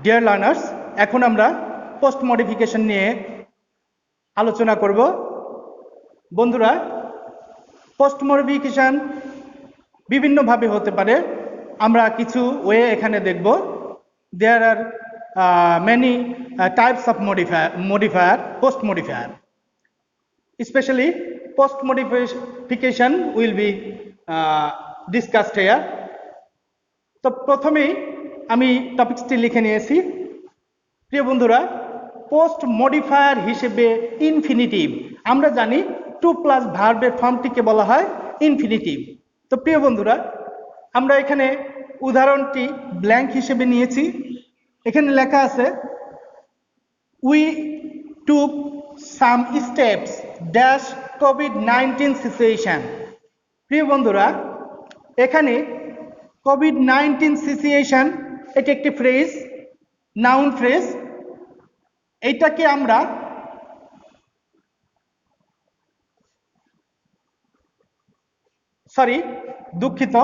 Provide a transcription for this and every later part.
Dear learners, এখন আমরা post modification নিয়ে আলোচনা করব। বন্ধুরা, পোস্ট মডিফিকেশন বিভিন্নভাবে হতে পারে, আমরা কিছু ওয়ে এখানে দেখব। There are many types of modifier, post modifier. Especially post modification will be discussed here. তো প্রথমেই আমি টপিকসটি লিখে নিয়েছি। প্রিয় বন্ধুরা, পোস্ট মডিফায়ার হিসেবে ইনফিনিটিভ, আমরা জানি টু প্লাস ভার্বের ফর্মটিকে বলা হয় ইনফিনিটিভ। তো প্রিয় বন্ধুরা, আমরা এখানে উদাহরণটি ব্ল্যাঙ্ক হিসেবে নিয়েছি। এখানে লেখা আছে we took some steps dash COVID-19 situation. প্রিয় বন্ধুরা, এখানে কোভিড-19 সিচুয়েশন এটি একটি ফ্রেজ, নাউন ফ্রেজ। এইটাকে আমরা দুঃখিত,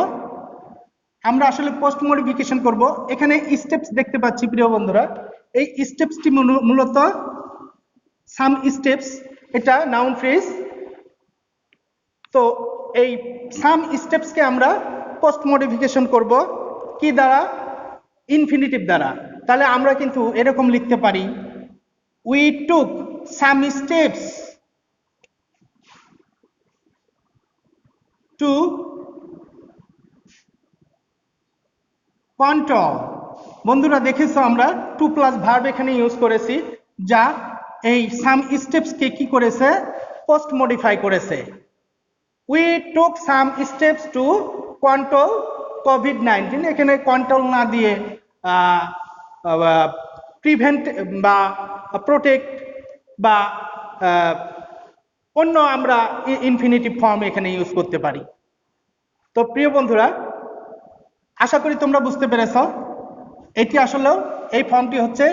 আমরা আসলে পোস্ট মডিফিকেশন করব। এখানে স্টেপস দেখতে পাচ্ছি প্রিয় বন্ধুরা, এই স্টেপসটি মূলত সাম স্টেপস, এটা নাউন ফ্রেজ। তো এই সাম স্টেপসকে আমরা পোস্ট মডিফিকেশন করব কি দ্বারা? ইনফিনিটিভ দ্বারা। তাহলে আমরা কিন্তু এরকম লিখতে পারি, we took some steps to control. বন্ধুরা দেখেছো, আমরা টু প্লাস ভার্ব এখানে ইউজ করেছি, যা এই সাম স্টেপসকে কি করেছে? পোস্ট মডিফাই করেছে। We took some steps to control COVID-19, এখানে কন্ট্রোল না দিয়ে প্রিভেন্ট বা প্রোটেক্ট বা অন্য আমরা ইনফিনিটিভ ফর্ম এখানে ইউজ করতে পারি। তো প্রিয় বন্ধুরা, আশা করি তোমরা বুঝতে পেরেছ। এটি আসলেও এই ফর্মটি হচ্ছে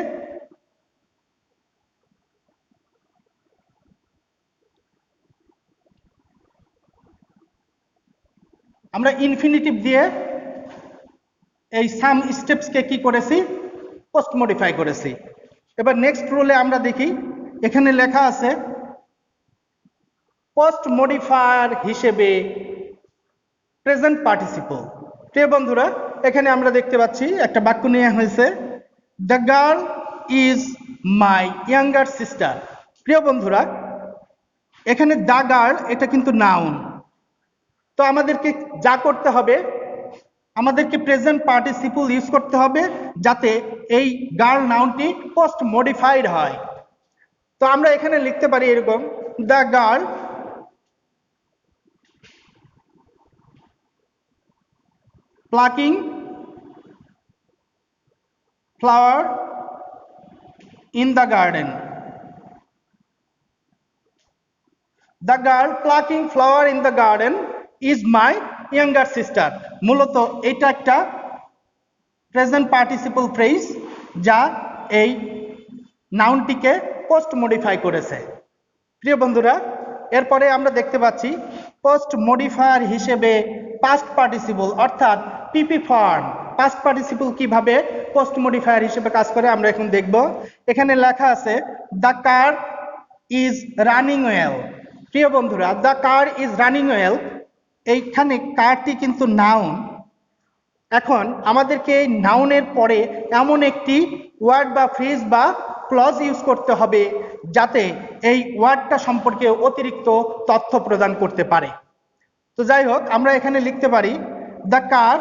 আমরা ইনফিনিটিভ দিয়ে এই সাম স্টেপসকে কি করেছি? পোস্ট মডিফাই করেছি। এবার নেক্সট রুলে আমরা দেখি, এখানে লেখা আছে পোস্ট মডিফায়ার হিসেবে প্রেজেন্ট পার্টিসিপল। প্রিয় বন্ধুরা, এখানে আমরা দেখতে পাচ্ছি একটা বাক্য নেওয়া হয়েছে, the girl is my younger sister. প্রিয় বন্ধুরা, এখানে দ্য গার্ল এটা কিন্তু নাউন। তো আমাদেরকে যা করতে হবে, আমাদেরকে প্রেজেন্ট পার্টিসিপল ইউজ করতে হবে যাতে এই গার্ল নাউনটি পোস্ট মডিফাইড হয়। তো আমরা এখানে লিখতে পারি এরকম, the girl plucking flower in the garden. The girl plucking flower in the garden is my younger sister. মূলত এটা একটা প্রেজেন্ট পার্টিসিপল ফ্রেজ, যা এই নাউনটিকে পোস্ট মডিফাই করেছে। প্রিয় বন্ধুরা, এরপরে আমরা দেখতে পাচ্ছি পোস্ট মডিফায়ার হিসেবে পাস্ট পার্টিসিপল অর্থাৎ পিপি ফর্ম। পাস্ট পার্টিসিপল কিভাবে পোস্ট মডিফায়ার হিসেবে কাজ করে আমরা এখন দেখব। এখানে লেখা আছে the car is running well. প্রিয় বন্ধুরা, the car is running well, এইখানে কারটি কিন্তু নাউন। এখন আমাদেরকে এই নাউনের পরে এমন একটি ওয়ার্ড বা ফ্রেজ বা ক্লজ ইউজ করতে হবে যাতে এই ওয়ার্ডটা সম্পর্কে অতিরিক্ত তথ্য প্রদান করতে পারে। তো যাই হোক, আমরা এখানে লিখতে পারি the car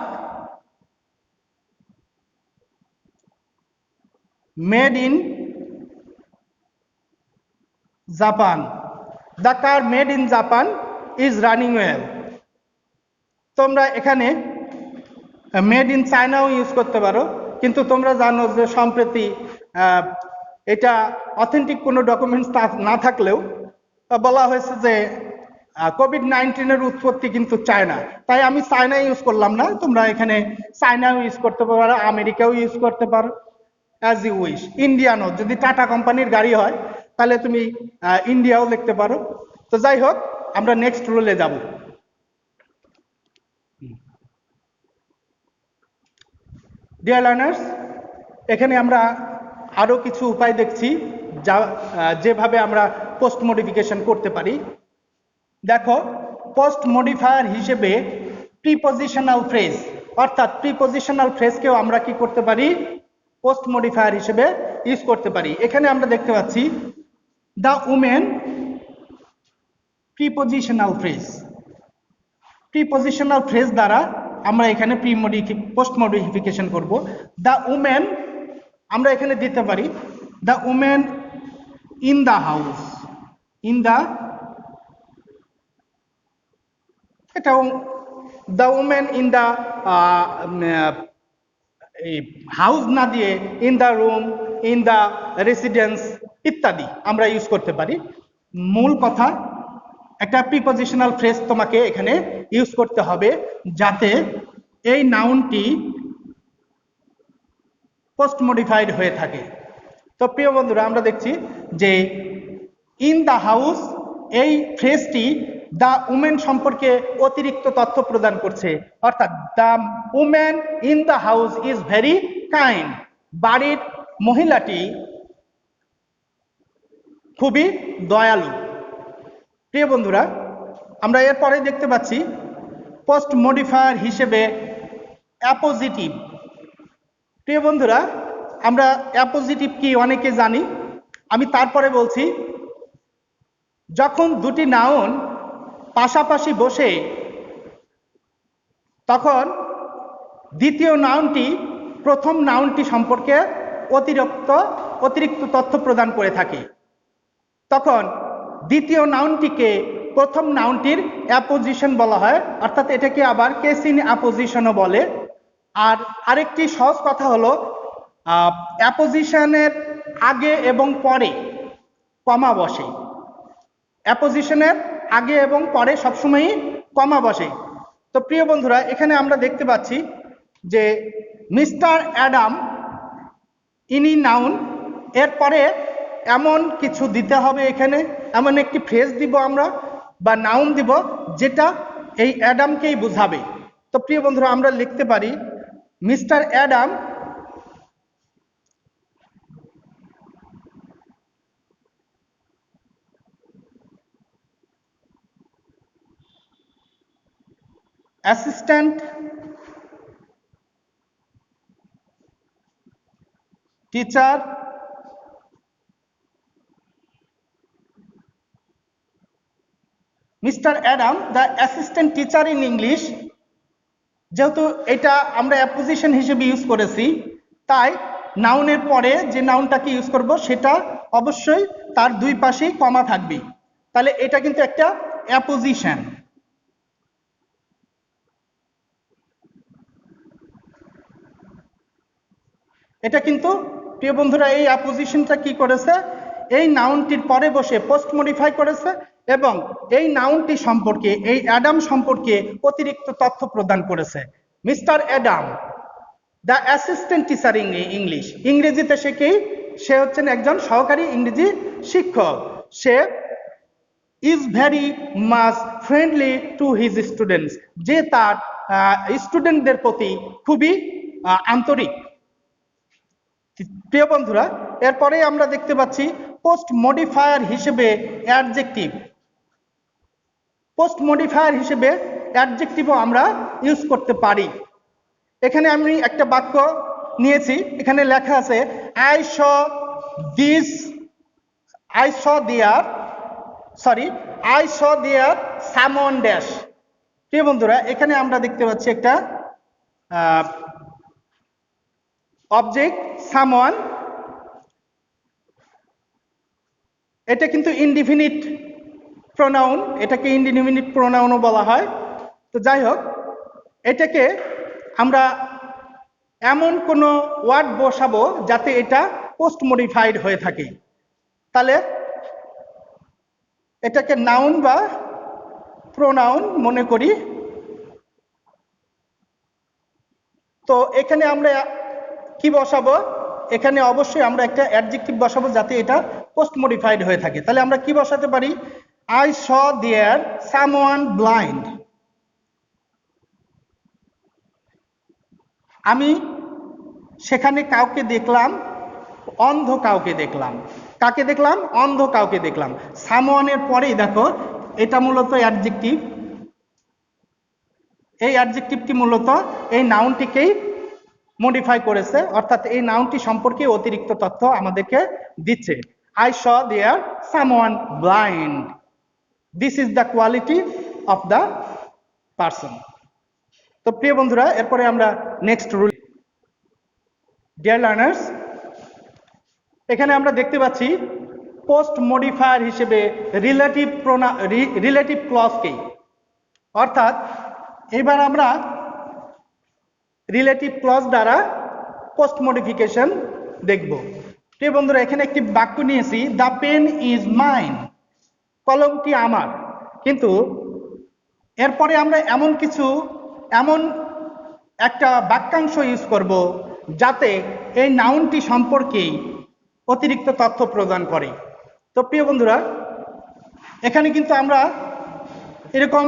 made in Japan. The car made in Japan is running well. তোমরা এখানে মেড ইন চায়নাও ইউজ করতে পারো, কিন্তু তোমরা জানো যে সম্প্রতি এটা অথেন্টিক কোনো ডকুমেন্টস না থাকলেও বলা হয়েছে যে কোভিড-19 উৎপত্তি কিন্তু চায়না, তাই আমি চায়না ইউজ করলাম না। তোমরা এখানে চায়নাও ইউজ করতে পারো, আমেরিকাও ইউজ করতে পারো, অ্যাজ ইউ উইশ। ইন্ডিয়ানও, যদি টাটা কোম্পানির গাড়ি হয় তাহলে তুমি ইন্ডিয়াও লিখতে পারো। তো যাই হোক, আমরা নেক্সট রুলে যাব। Dear learners, এখানে আমরা আরো কিছু উপায় দেখছি যা যেভাবে আমরা পোস্ট মডিফিকেশন করতে পারি। দেখো, পোস্ট মডিফায়ার হিসেবে প্রিপজিশনাল ফ্রেজ অর্থাৎ প্রিপজিশনাল ফ্রেজকেও আমরা কি করতে পারি, পোস্ট মডিফায়ার হিসেবে ইউজ করতে পারি। এখানে আমরা দেখতে পাচ্ছি the women prepositional phrase. Prepositional phrase দ্বারা আমরা এখানে পোস্ট মডিফিকেশন করব। দ্য উমেন আমরা এখানে দিতে পারি the women in the house, in the, এটাও the women in the house না দিয়ে in the room, in the residence ইত্যাদি আমরা ইউজ করতে পারি। মূল কথা, একটা প্রিপজিশনাল ফ্রেজ তোমাকে এখানে ইউজ করতে হবে যাতে এই নাউনটি পোস্ট মডিফাইড হয়ে থাকে। তো প্রিয় বন্ধুরা, আমরা দেখছি যে ইন দ্য হাউস এই ফ্রেজটি দ্য উমেন সম্পর্কে অতিরিক্ত তথ্য প্রদান করছে, অর্থাৎ the women in the house is very kind. বাড়ির মহিলাটি খুবই দয়ালু। প্রিয় বন্ধুরা, আমরা এরপরে দেখতে পাচ্ছি পোস্ট মডিফায়ার হিসেবে অ্যাপোজিটিভ। প্রিয় বন্ধুরা, আমরা অ্যাপোজিটিভ কি অনেকে জানি, আমি তারপরে বলছি। যখন দুটি নাউন পাশাপাশি বসে তখন দ্বিতীয় নাউনটি প্রথম নাউনটি সম্পর্কে অতিরিক্ত তথ্য প্রদান করে থাকে, তখন দ্বিতীয় নাউনটিকে প্রথম নাউনটির অ্যাপোজিশন বলা হয়, অর্থাৎ এটাকে আবার কেস ইন অ্যাপোজিশনও বলে। আর আরেকটি সহজ কথা হলো অ্যাপোজিশনের আগে এবং পরে কমা বসে। অ্যাপোজিশনের আগে এবং পরে সবসময়ই কমা বসে। তো প্রিয় বন্ধুরা, এখানে আমরা দেখতে পাচ্ছি যে মিস্টার অ্যাডাম ইনি নাউন, এরপরে এমন কিছু দিতে হবে, এখানে এমন একটি ফ্রেজ দিব আমরা বা নাউন দিব যেটা এই অ্যাডামকেই বোঝাবে। তো প্রিয় বন্ধুরা, আমরা লিখতে পারি mister Adam assistant teacher mister Adam the assistant teacher in English. যেহেতু এটা আমরা অ্যাপোজিশন হিসেবে ইউজ করেছি, তাই নাউনের পরে যে নাউনটাকে ইউজ করব সেটা অবশ্যই তার দুই পাশেই কমা থাকবে, তাহলে এটা কিন্তু একটা অ্যাপোজিশন। এটা কিন্তু প্রিয় বন্ধুরা, এই অ্যাপোজিশনটা কি করেছে, এই নাউনটির পরে বসে পোস্ট মডিফাই করেছে এবং এই নাউনটি সম্পর্কে, এই অ্যাডাম সম্পর্কে অতিরিক্ত তথ্য প্রদান করেছে। Mister Adam the assistant teacher in English, ইংরেজিতে সে কি, সে হচ্ছেন একজন সহকারী ইংরেজি শিক্ষক। সে is very much friendly to his students, যে তার স্টুডেন্টদের প্রতি খুবই আন্তরিক। প্রিয় বন্ধুরা, এরপরে আমরা দেখতে পাচ্ছি পোস্ট মডিফায়ার হিসেবে অ্যাডজেক্টিভ। পোস্ট মডিফায়ার হিসেবে অ্যাডজেক্টিভও আমরা ইউজ করতে পারি। এখানে আমি একটা বাক্য নিয়েছি, এখানে লেখা আছে I saw this, I saw there, I saw there someone dash. প্রিয় বন্ধুরা, এখানে আমরা দেখতে পাচ্ছি একটা অবজেক্ট সামওয়ান, এটা কিন্তু ইনডিফিনিট প্রোনাউন, এটাকে ইনডিফিনিট প্রোনাউনও বলা হয়। তো যাই হোক, এটাকে আমরা এমন কোনো ওয়ার্ড বসাবো যাতে এটা পোস্ট মডিফাইড হয়ে থাকে, তাহলে এটাকে নাউন বা প্রোনাউন মনে করি। তো এখানে আমরা কি বসাবো, এখানে অবশ্যই আমরা একটা অ্যাডজেক্টিভ বসাবো যাতে এটা পোস্ট মডিফাইড হয়ে থাকে। তাহলে আমরা কি বসাতে পারি, I saw there someone blind, আমি সেখানে কাউকে দেখলাম, অন্ধ কাউকে দেখলাম। কাকে দেখলাম? অন্ধ কাউকে দেখলাম। সামওয়ানের পরেই দেখো এটা মূলত অ্যাডজেক্টিভ। এই অ্যাডজেক্টিভটি মূলত এই নাউনটিকেই মডিফাই করেছে, অর্থাৎ এই নাউনটি সম্পর্কে অতিরিক্ত তথ্য আমাদেরকে দিচ্ছে। I saw there someone blind, this is the quality of the person. তো প্রিয় বন্ধুরা, এরপরে আমরা নেক্সট রুল। ডিয়ার লার্নার্স, এখানে আমরা দেখতে পাচ্ছি পোস্ট মডিফায়ার হিসেবে রিলেটিভ ক্লজকে, অর্থাৎ এবার আমরা রিলেটিভ ক্লজ দ্বারা পোস্ট মডিফিকেশন দেখব। প্রিয় বন্ধুরা, এখানে একটি বাক্য নিয়েছি, দ্য পেন ইজ মাইন, কলমটি আমার। কিন্তু এরপরে আমরা এমন একটা বাক্যাংশ ইউজ করব যাতে এই নাউনটি সম্পর্কে অতিরিক্ত তথ্য প্রদান করে। তো প্রিয় বন্ধুরা, এখানে কিন্তু আমরা এরকম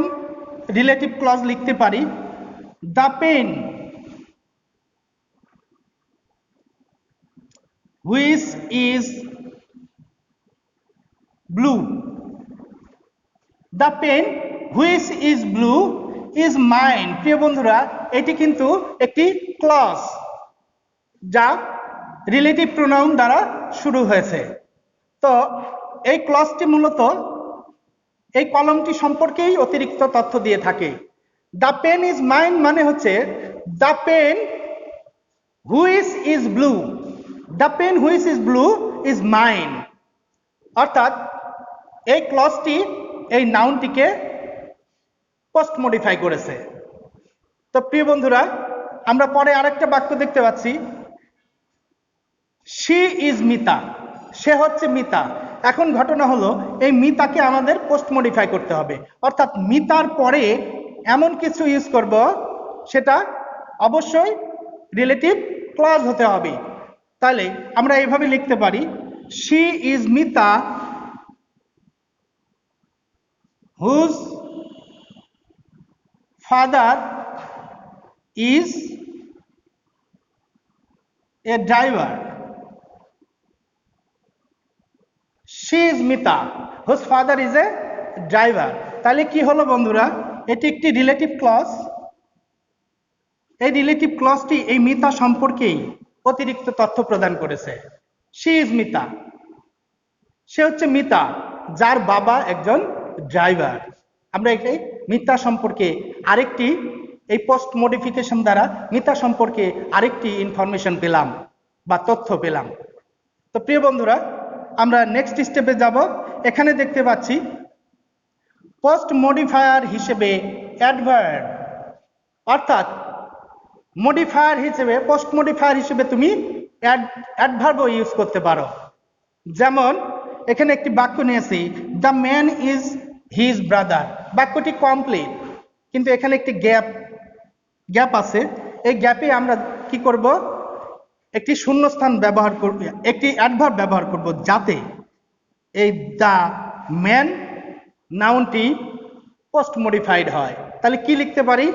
রিলেটিভ ক্লজ লিখতে পারি, the pen which is blue, the pen which is blue is mine. প্রিয় বন্ধুরা, এটি কিন্তু একটি ক্লজ যা রিলেটিভ প্রোনাউন দ্বারা শুরু হয়েছে। তো এই ক্লজটি মূলত এই কলমটি সম্পর্কেই অতিরিক্ত তথ্য দিয়ে থাকে। দ্য পেন ইজ মাইন মানে হচ্ছে the pen which is blue, the pen which is blue is mine, অর্থাৎ এই ক্লজটি এই নাউনটিকে পোস্ট মডিফাই করেছে। তো প্রিয় বন্ধুরা, আমরা পরে আরেকটা বাক্য দেখতে পাচ্ছি, শি ইজ মিতা, সে হচ্ছে মিতা। এখন ঘটনা হলো এই মিতাকে আমাদের পোস্ট মডিফাই করতে হবে, অর্থাৎ মিতার পরে এমন কিছু ইউজ করব সেটা অবশ্যই রিলেটিভ ক্লজ হতে হবে। তাহলে আমরা এইভাবে লিখতে পারি, she is Mita whose father is a driver, she is Mita whose father is a driver। তাহলে কি হলো বন্ধুরা, এটি একটি রিলেটিভ ক্লজ। এই রিলেটিভ ক্লজটি এই মিতা সম্পর্কেই অতিরিক্ত তথ্য প্রদান করেছে। she is Mita, সে হচ্ছে মিতা যার বাবা একজন ড্রাইভার। আমরা এই মিতা সম্পর্কে আরেকটি, এই পোস্ট মডিফিকেশন দ্বারা মিতা সম্পর্কে আরেকটি ইনফরমেশন পেলাম বা তথ্য পেলাম। তো প্রিয় বন্ধুরা, আমরা নেক্সট স্টেপে যাব। এখানে দেখতে পাচ্ছি পোস্ট মডিফায়ার হিসেবে অ্যাডভার্ব, অর্থাৎ মডিফায়ার হিসেবে, পোস্ট মডিফায়ার হিসেবে তুমি অ্যাডভার্বও ইউজ করতে পারো। যেমন এখানে একটি বাক্য নিয়েছি, the man is his brother. বাক্যটি কমপ্লিট, কিন্তু এখানে একটি গ্যাপ আছে। এই গ্যাপে আমরা কি করব, একটি শূন্যস্থান ব্যবহার করব, একটি অ্যাডভার্ব ব্যবহার করব যাতে এই দ্য ম্যান নাউনটি পোস্ট মডিফাইড হয়। তাহলে কি লিখতে পারি,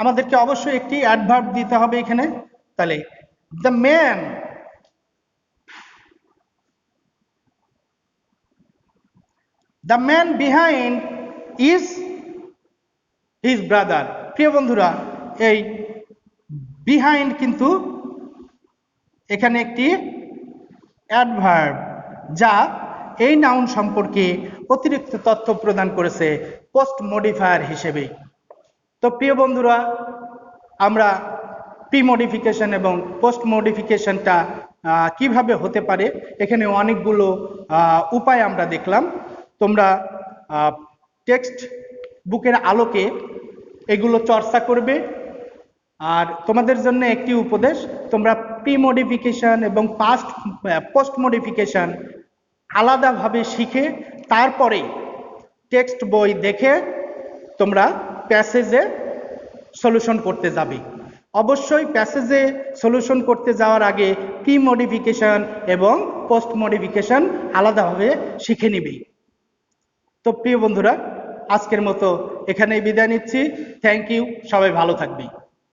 আমাদেরকে অবশ্যই একটি অ্যাডভার্ব দিতে হবে এখানে। তাহলে the man behind is his brother. প্রিয় বন্ধুরা, এই বিহাইন্ড কিন্তু এখানে একটি অ্যাডভার্ব যা এই নাউন সম্পর্কে অতিরিক্ত তথ্য প্রদান করেছে পোস্ট মডিফায়ার হিসেবে। তো প্রিয় বন্ধুরা, আমরা প্রি মডিফিকেশন এবং পোস্ট মডিফিকেশনটা কিভাবে হতে পারে এখানে অনেকগুলো উপায় আমরা দেখলাম। তোমরা টেক্সট বুকের আলোকে এগুলো চর্চা করবে। আর তোমাদের জন্য একটি উপদেশ, তোমরা প্রি মডিফিকেশন এবং পোস্ট মডিফিকেশন আলাদাভাবে শিখে তারপরে টেক্সট বই দেখে তোমরা প্যাসেজে সলিউশন করতে যাবে। অবশ্যই প্যাসেজে সলিউশন করতে যাওয়ার আগে প্রি মডিফিকেশন এবং পোস্ট মডিফিকেশন আলাদাভাবে শিখে নিবে। তো প্রিয় বন্ধুরা, আজকের মতো এখানেই বিদায় নিচ্ছি। থ্যাংক ইউ, সবাই ভালো থাকবে।